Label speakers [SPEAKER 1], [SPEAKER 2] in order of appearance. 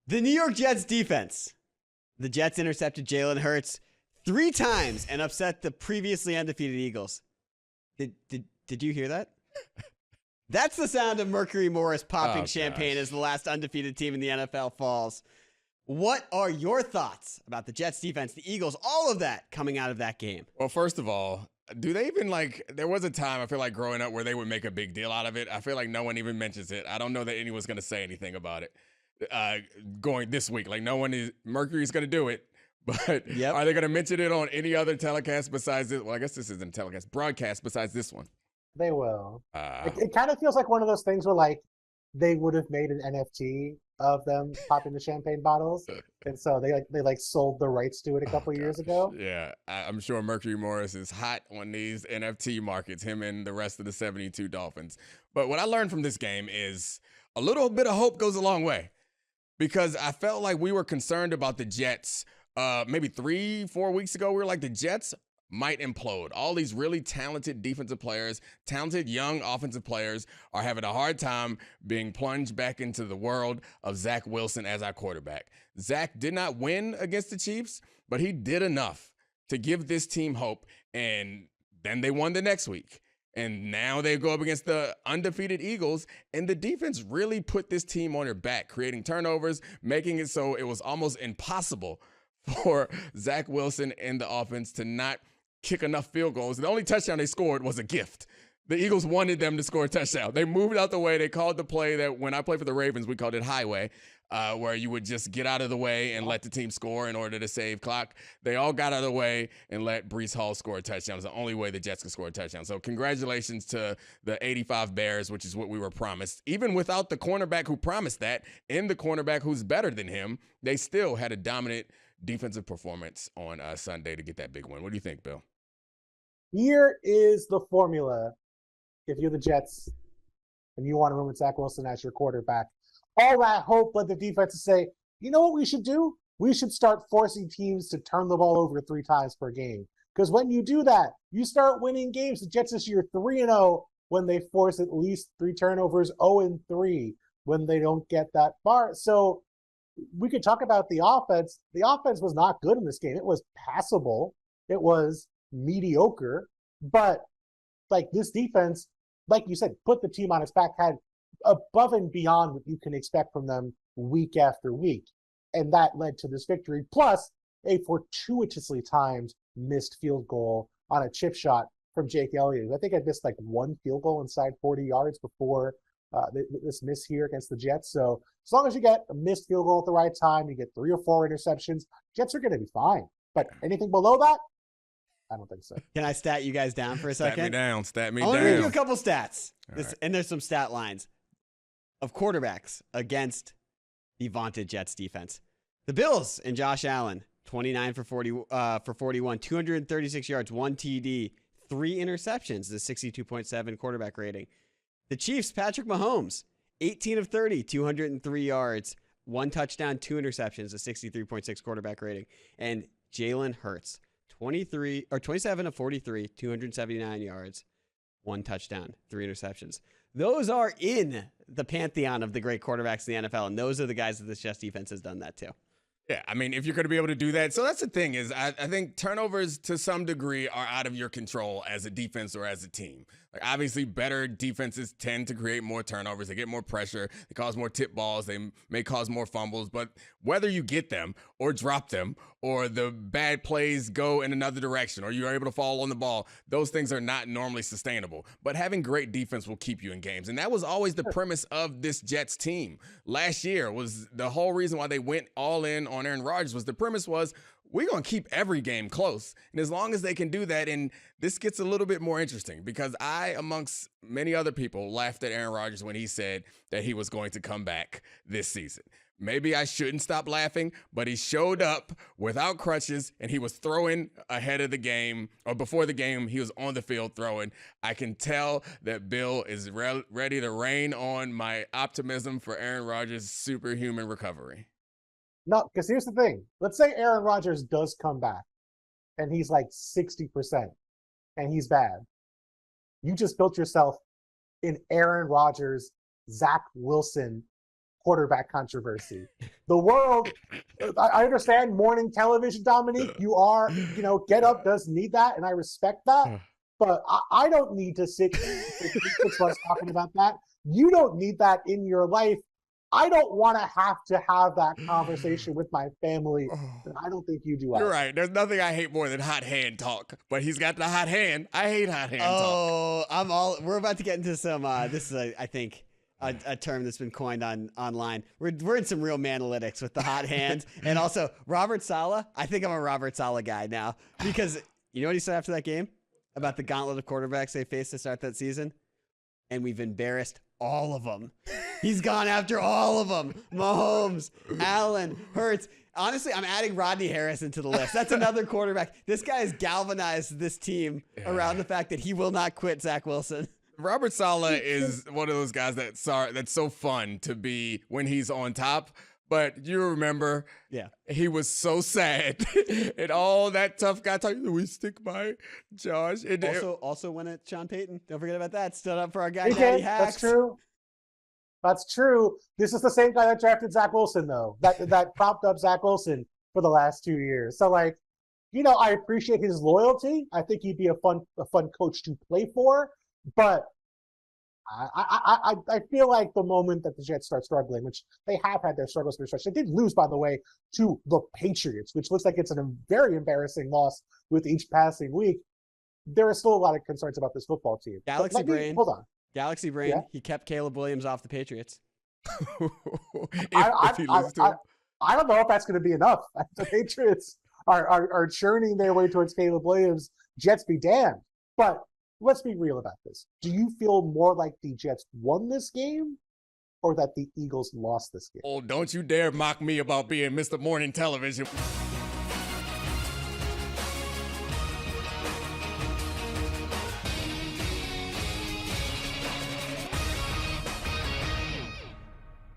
[SPEAKER 1] The New York Jets defense. The Jets intercepted Jalen Hurts 3 times and upset the previously undefeated Eagles. Did you hear that? That's the sound of Mercury Morris popping champagne as the last undefeated team in the NFL falls. What are your thoughts about the Jets defense, the Eagles, all of that coming out of that game?
[SPEAKER 2] Well, first of all, do they even there was a time I feel like growing up where they would make a big deal out of it. I feel like no one even mentions it. I don't know that anyone's going to say anything about it going this week. Like Mercury's going to do it. But Are they going to mention it on any other telecast besides this? Well, I guess this isn't a telecast, broadcast besides this one.
[SPEAKER 3] They will. It kind of feels like one of those things where like they would have made an NFT of them popping the champagne bottles, and so they sold the rights to it a couple years ago.
[SPEAKER 2] Yeah, I'm sure Mercury Morris is hot on these NFT markets, him and the rest of the 72 Dolphins. But what I learned from this game is a little bit of hope goes a long way, because I felt like we were concerned about the Jets maybe 3-4 weeks ago. We were like, the Jets might implode. All these really talented defensive players, talented young offensive players are having a hard time being plunged back into the world of Zach Wilson as our quarterback. Zach did not win against the Chiefs, but he did enough to give this team hope, and then they won the next week. And now they go up against the undefeated Eagles, and the defense really put this team on their back, creating turnovers, making it so it was almost impossible for Zach Wilson and the offense to not kick enough field goals. The only touchdown they scored was a gift. The Eagles wanted them to score a touchdown. They moved out the way. They called the play that when I played for the Ravens, we called it highway, where you would just get out of the way and let the team score in order to save clock. They all got out of the way and let Breece Hall score a touchdown. It's the only way the Jets could score a touchdown. So congratulations to the 85 Bears, which is what we were promised. Even without the cornerback who promised that and the cornerback who's better than him, they still had a dominant defensive performance on Sunday to get that big win. What do you think, Bill?
[SPEAKER 3] Here is the formula. If you're the Jets and you want to run with Zach Wilson as your quarterback, all that hope led the defense to say, you know what we should do? We should start forcing teams to turn the ball over 3 times per game. Because when you do that, you start winning games. The Jets this year 3-0 when they force at least 3 turnovers, 0-3 when they don't get that far. So we could talk about the offense. The offense was not good in this game. It was passable. It was mediocre. But like this defense, like you said, put the team on its back, had above and beyond what you can expect from them week after week. And that led to this victory, plus a fortuitously timed missed field goal on a chip shot from Jake Elliott. I think I missed like 1 field goal inside 40 yards before this miss here against the Jets. So as long as you get a missed field goal at the right time, you get 3 or 4 interceptions, Jets are going to be fine. But anything below that, I don't think so.
[SPEAKER 1] Can I stat you guys down for a second?
[SPEAKER 2] Stat me down.
[SPEAKER 1] I want to read you a couple stats. And there's some stat lines of quarterbacks against the vaunted Jets defense. The Bills and Josh Allen, 29 for 41, 236 yards, 1 TD, 3 interceptions, the 62.7 quarterback rating. The Chiefs, Patrick Mahomes, 18 of 30, 203 yards, 1 touchdown, 2 interceptions, a 63.6 quarterback rating. And Jalen Hurts, 27 of 43, 279 yards, 1 touchdown, 3 interceptions. Those are in the pantheon of the great quarterbacks in the NFL, and those are the guys that this Jets defense has done that too.
[SPEAKER 2] Yeah, I mean, if you're going to be able to do that. So that's the thing is I think turnovers to some degree are out of your control as a defense or as a team. Like obviously better defenses tend to create more turnovers. They get more pressure. They cause more tip balls. They may cause more fumbles. But whether you get them or drop them or the bad plays go in another direction or you're able to fall on the ball, those things are not normally sustainable. But having great defense will keep you in games. And that was always the premise of this Jets team. Last year was the whole reason why they went all in on Aaron Rodgers was the premise was we're going to keep every game close. And as long as they can do that, and this gets a little bit more interesting because I, amongst many other people, laughed at Aaron Rodgers when he said that he was going to come back this season. Maybe I shouldn't stop laughing, but he showed up without crutches and he was throwing ahead of the game or before the game. He was on the field throwing. I can tell that Bill is ready to rain on my optimism for Aaron Rodgers' superhuman recovery.
[SPEAKER 3] No, because here's the thing. Let's say Aaron Rodgers does come back and he's like 60% and he's bad. You just built yourself an Aaron Rodgers, Zach Wilson quarterback controversy. The world, I understand morning television, Dominique. You are, Get Up does need that, and I respect that. But I don't need to sit 6 months talking about that. You don't need that in your life. I don't want to have that conversation with my family. And I don't think you do.
[SPEAKER 2] You're right. There's nothing I hate more than hot hand talk. But he's got the hot hand. I hate hot hand talk.
[SPEAKER 1] Oh, we're about to get into some. This is, I think, a term that's been coined online. We're in some real manalytics with the hot hand, and also Robert Salah. I think I'm a Robert Salah guy now because you know what he said after that game about the gauntlet of quarterbacks they faced to start that season, and we've embarrassed all of them. He's gone after all of them. Mahomes, Allen, Hurts. Honestly, I'm adding Rodney Harrison to the list. That's another quarterback. This guy has galvanized this team around the fact that he will not quit Zach Wilson.
[SPEAKER 2] Robert Salah is one of those guys that's so fun to be when he's on top. But you remember, he was so sad and all that tough guy talking. We stick by Josh.
[SPEAKER 1] Also went at Sean Payton. Don't forget about that. Stood up for our guy, Daddy Hacks.
[SPEAKER 3] That's true. That's true. This is the same guy that drafted Zach Wilson, though. That propped up Zach Wilson for the last 2 years. So, I appreciate his loyalty. I think he'd be a fun coach to play for. But I feel like the moment that the Jets start struggling, which they have had their struggles for stretch, they did lose, by the way, to the Patriots, which looks like it's a very embarrassing loss with each passing week. There are still a lot of concerns about this football team.
[SPEAKER 1] Galaxy Brain.
[SPEAKER 3] Hold on.
[SPEAKER 1] Galaxy Brain. Yeah. He kept Caleb Williams off the Patriots.
[SPEAKER 3] I don't know if that's going to be enough. The Patriots are churning their way towards Caleb Williams. Jets be damned. But let's be real about this. Do you feel more like the Jets won this game or that the Eagles lost this game?
[SPEAKER 2] Oh, don't you dare mock me about being Mr. Morning Television.